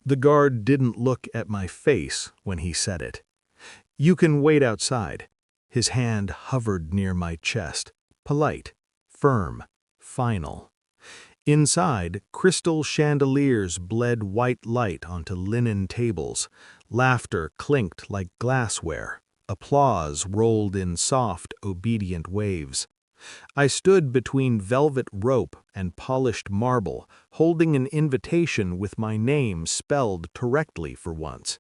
The guard didn't look at my face when he said it. "You can wait outside." His hand hovered near my chest, polite, firm, final. Inside, crystal chandeliers bled white light onto linen tables. Laughter clinked like glassware. Applause rolled in soft, obedient waves. I stood between velvet rope and polished marble, holding an invitation with my name spelled correctly for once.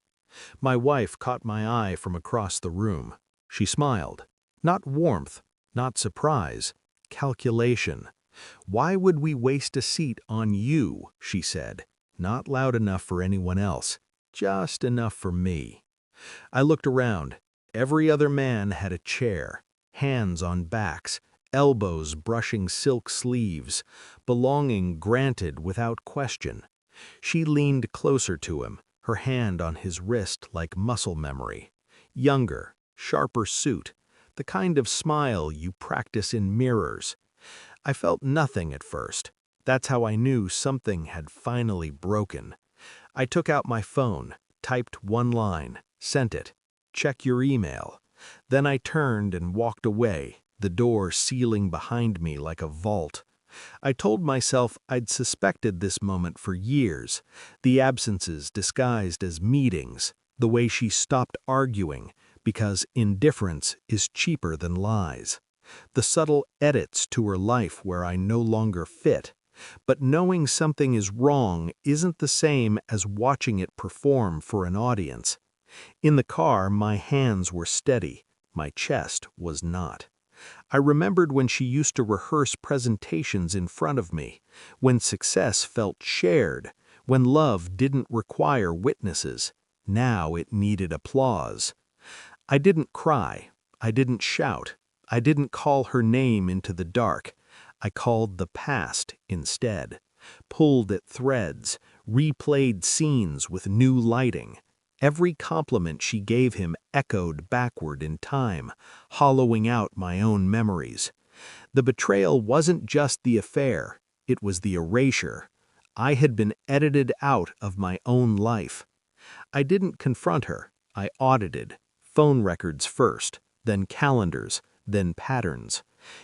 My wife caught my eye from across the room. She smiled. Not warmth, not surprise, calculation. "Why would we waste a seat on you?" she said. "Not loud enough for anyone else, just enough for me." I looked around. Every other man had a chair, hands on backs, elbows brushing silk sleeves, belonging granted without question. She leaned closer to him, her hand on his wrist like muscle memory. Younger, sharper suit, the kind of smile you practice in mirrors. I felt nothing at first. That's how I knew something had finally broken. I took out my phone, typed one line, sent it. "Check your email." Then I turned and walked away, the door sealing behind me like a vault. I told myself I'd suspected this moment for years, the absences disguised as meetings, the way she stopped arguing, because indifference is cheaper than lies. The subtle edits to her life where I no longer fit. But knowing something is wrong isn't the same as watching it perform for an audience. In the car, my hands were steady, my chest was not. I remembered when she used to rehearse presentations in front of me, when success felt shared, when love didn't require witnesses. Now it needed applause. I didn't cry, I didn't shout, I didn't call her name into the dark. I called the past instead, pulled at threads, replayed scenes with new lighting. Every compliment she gave him echoed backward in time, hollowing out my own memories. The betrayal wasn't just the affair, it was the erasure. I had been edited out of my own life. I didn't confront her, I audited. Phone records first, then calendars, then patterns.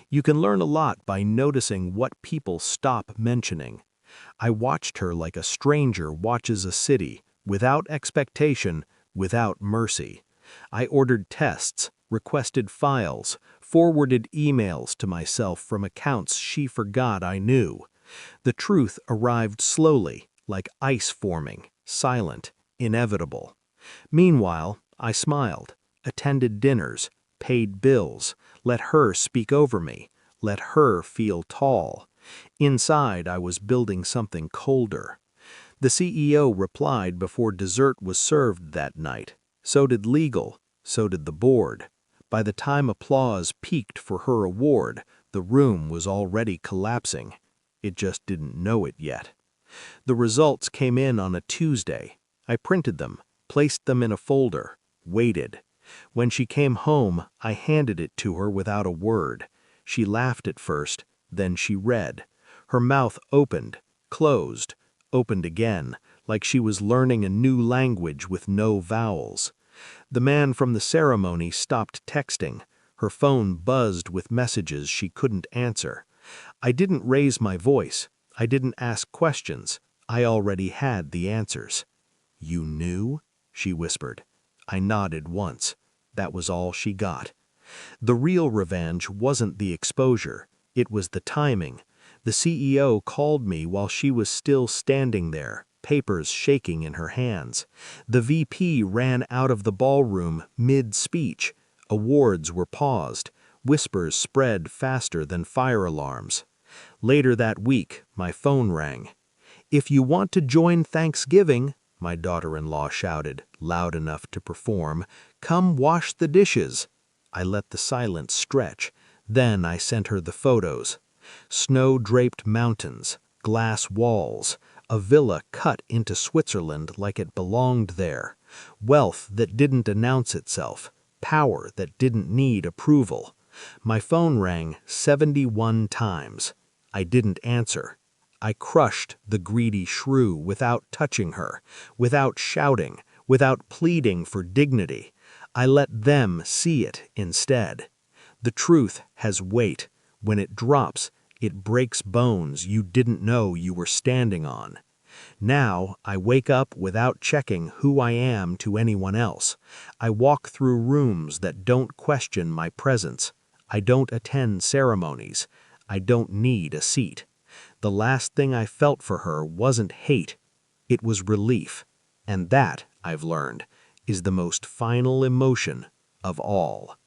You can learn a lot by noticing what people stop mentioning. I watched her like a stranger watches a city, without expectation, without mercy. I ordered tests, requested files, forwarded emails to myself from accounts she forgot I knew. The truth arrived slowly, like ice forming, silent, inevitable. Meanwhile, I smiled, attended dinners, paid bills, let her speak over me, let her feel tall. Inside, I was building something colder. The CEO replied before dessert was served that night. So did legal, so did the board. By the time applause peaked for her award, the room was already collapsing. It just didn't know it yet. The results came in on a Tuesday. I printed them, placed them in a folder, waited. When she came home, I handed it to her without a word. She laughed at first, then she read. Her mouth opened, closed, opened again, like she was learning a new language with no vowels. The man from the ceremony stopped texting. Her phone buzzed with messages she couldn't answer. I didn't raise my voice. I didn't ask questions. I already had the answers. "You knew?" she whispered. I nodded once. That was all she got. The real revenge wasn't the exposure. It was the timing. The CEO called me while she was still standing there, papers shaking in her hands. The VP ran out of the ballroom mid-speech. Awards were paused. Whispers spread faster than fire alarms. Later that week, my phone rang. "If you want to join Thanksgiving," my daughter-in-law shouted, loud enough to perform, "come wash the dishes." I let the silence stretch. Then I sent her the photos. Snow-draped mountains, glass walls, a villa cut into Switzerland like it belonged there, wealth that didn't announce itself, power that didn't need approval. My phone rang 71 times. I didn't answer. I crushed the greedy shrew without touching her, without shouting, without pleading for dignity. I let them see it instead. The truth has weight. When it drops, it breaks bones you didn't know you were standing on. Now I wake up without checking who I am to anyone else. I walk through rooms that don't question my presence. I don't attend ceremonies. I don't need a seat. The last thing I felt for her wasn't hate. It was relief. And that, I've learned, is the most final emotion of all.